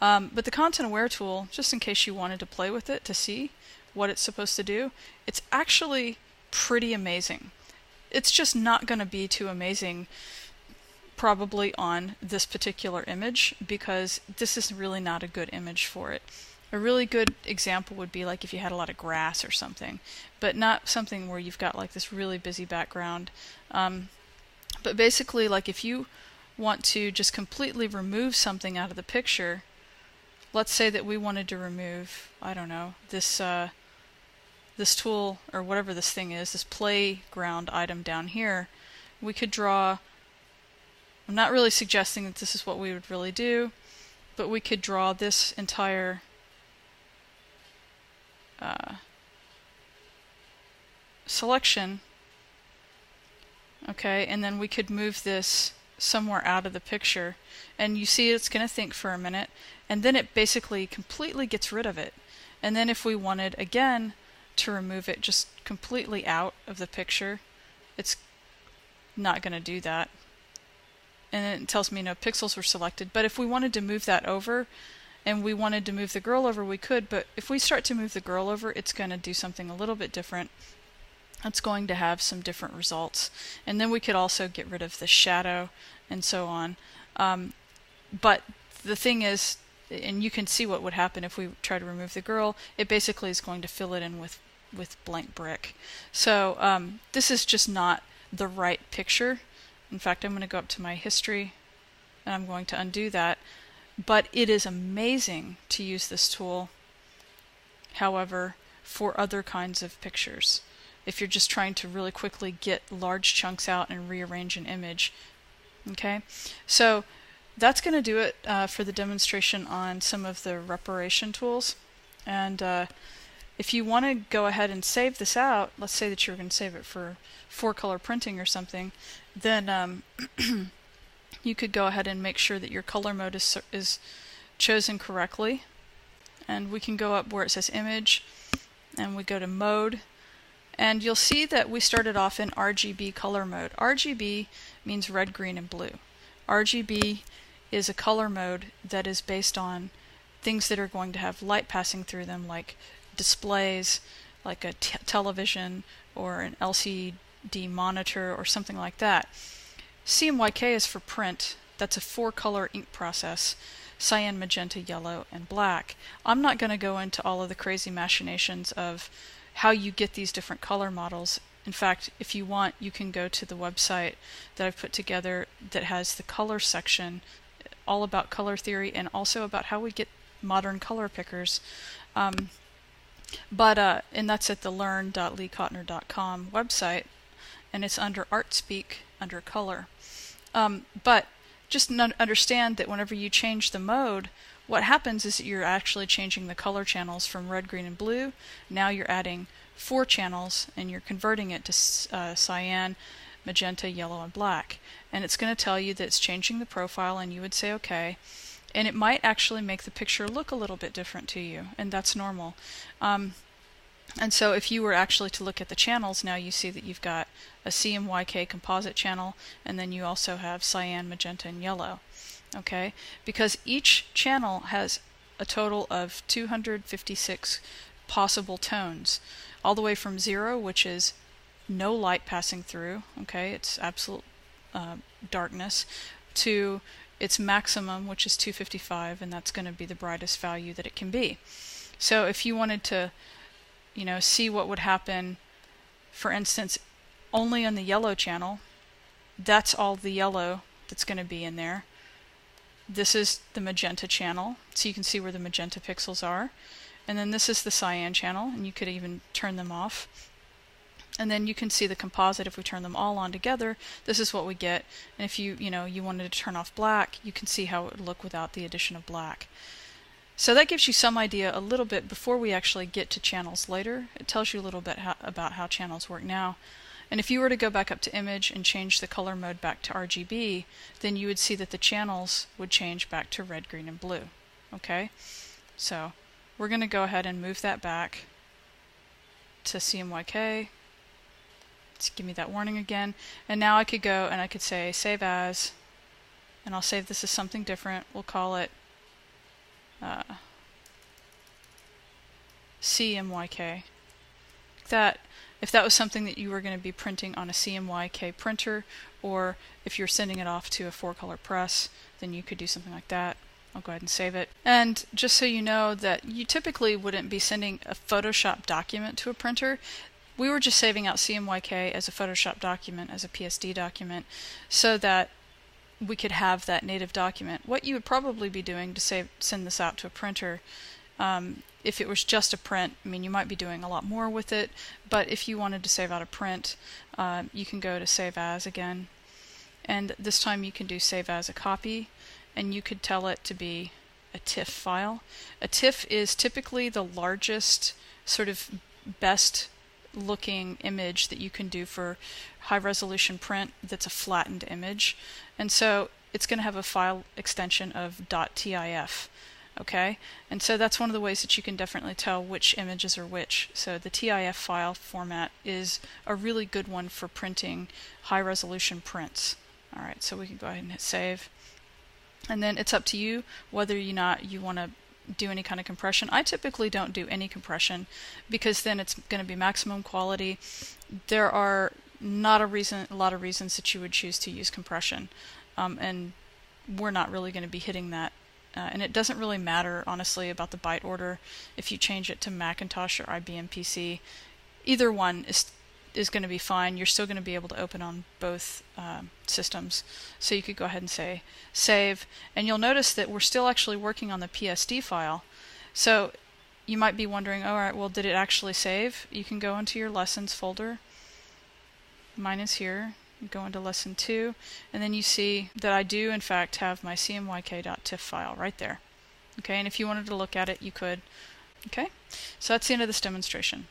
But the content aware tool, just in case you wanted to play with it to see what it's supposed to do, it's actually pretty amazing. It's just not going to be too amazing probably on this particular image because this is really not a good image for it. A really good example would be like if you had a lot of grass or something, but not something where you've got like this really busy background. But basically, like if you want to just completely remove something out of the picture, let's say that we wanted to remove, I don't know, this tool or whatever this thing is, this playground item down here. We could draw, I'm not really suggesting that this is what we would really do, but we could draw this entire selection, okay, and then we could move this somewhere out of the picture, and you see it's going to think for a minute, and then it basically completely gets rid of it. And then if we wanted again to remove it just completely out of the picture, it's not going to do that, and then it tells me no pixels were selected. But if we wanted to move that over and we wanted to move the girl over, we could, but if we start to move the girl over, it's going to do something a little bit different. It's going to have some different results. And then we could also get rid of the shadow and so on. But the thing is, and you can see what would happen if we try to remove the girl, it basically is going to fill it in with blank brick. So this is just not the right picture. In fact, I'm going to go up to my history and I'm going to undo that. But it is amazing to use this tool, however, for other kinds of pictures. If you're just trying to really quickly get large chunks out and rearrange an image. Okay, so that's going to do it for the demonstration on some of the reparation tools. And if you want to go ahead and save this out, let's say that you're going to save it for 4-color printing or something, then you could go ahead and make sure that your color mode is chosen correctly. And we can go up where it says image and we go to mode, and you'll see that we started off in RGB color mode. RGB means red, green, and blue. RGB is a color mode that is based on things that are going to have light passing through them, like displays, like a television or an LCD monitor or something like that. CMYK is for print. That's a 4-color ink process: cyan, magenta, yellow, and black. I'm not going to go into all of the crazy machinations of how you get these different color models. In fact, if you want, you can go to the website that I've put together that has the color section, all about color theory and also about how we get modern color pickers. And that's at the learn.leekotner.com website, and it's under ArtSpeak under color. But just understand that whenever you change the mode, what happens is that you're actually changing the color channels from red, green, and blue. Now you're adding 4 channels and you're converting it to cyan, magenta, yellow, and black. And it's going to tell you that it's changing the profile, and you would say okay. And it might actually make the picture look a little bit different to you, and that's normal. And so if you were actually to look at the channels, now you see that you've got a CMYK composite channel, and then you also have cyan, magenta, and yellow. Okay? Because each channel has a total of 256 possible tones, all the way from 0, which is no light passing through, okay, it's absolute darkness, to its maximum, which is 255, and that's going to be the brightest value that it can be. So if you wanted to, see what would happen, for instance, only on the yellow channel, that's all the yellow that's going to be in there. This is the magenta channel, so you can see where the magenta pixels are. And then this is the cyan channel, and you could even turn them off. And then you can see the composite. If we turn them all on together, this is what we get. And if you wanted to turn off black, you can see how it would look without the addition of black. So that gives you some idea a little bit before we actually get to channels later. It tells you a little bit about how channels work now. And if you were to go back up to image and change the color mode back to RGB, then you would see that the channels would change back to red, green, and blue. Okay? So we're going to go ahead and move that back to CMYK. Let's give me that warning again. And now I could go and I could say save as, and I'll save this as something different. We'll call it CMYK. That if that was something that you were going to be printing on a CMYK printer, or if you're sending it off to a 4-color press, then you could do something like that. I'll go ahead and save it. And just so you know that you typically wouldn't be sending a Photoshop document to a printer. We were just saving out CMYK as a Photoshop document, as a PSD document, so that we could have that native document. What you would probably be doing to send this out to a printer, if it was just a print, I mean, you might be doing a lot more with it, but if you wanted to save out a print, you can go to Save As again, and this time you can do Save As a Copy, and you could tell it to be a TIFF file. A TIFF is typically the largest, sort of best looking image that you can do for high resolution print that's a flattened image, and so it's going to have a file extension of .tif. Okay, and so that's one of the ways that you can definitely tell which images are which. So the TIF file format is a really good one for printing high resolution prints. Alright, so we can go ahead and hit save. And then it's up to you whether or not you want to do any kind of compression. I typically don't do any compression because then it's going to be maximum quality. There are not a lot of reasons that you would choose to use compression, and we're not really going to be hitting that. And it doesn't really matter, honestly, about the byte order if you change it to Macintosh or IBM PC. Either one is going to be fine. You're still going to be able to open on both systems. So you could go ahead and say save, and you'll notice that we're still actually working on the PSD file. So you might be wondering, alright, well, did it actually save? You can go into your lessons folder. Mine is here. Go into lesson 2, and then you see that I do in fact have my cmyk.tif file right there. Okay, and if you wanted to look at it, you could. Okay, so that's the end of this demonstration.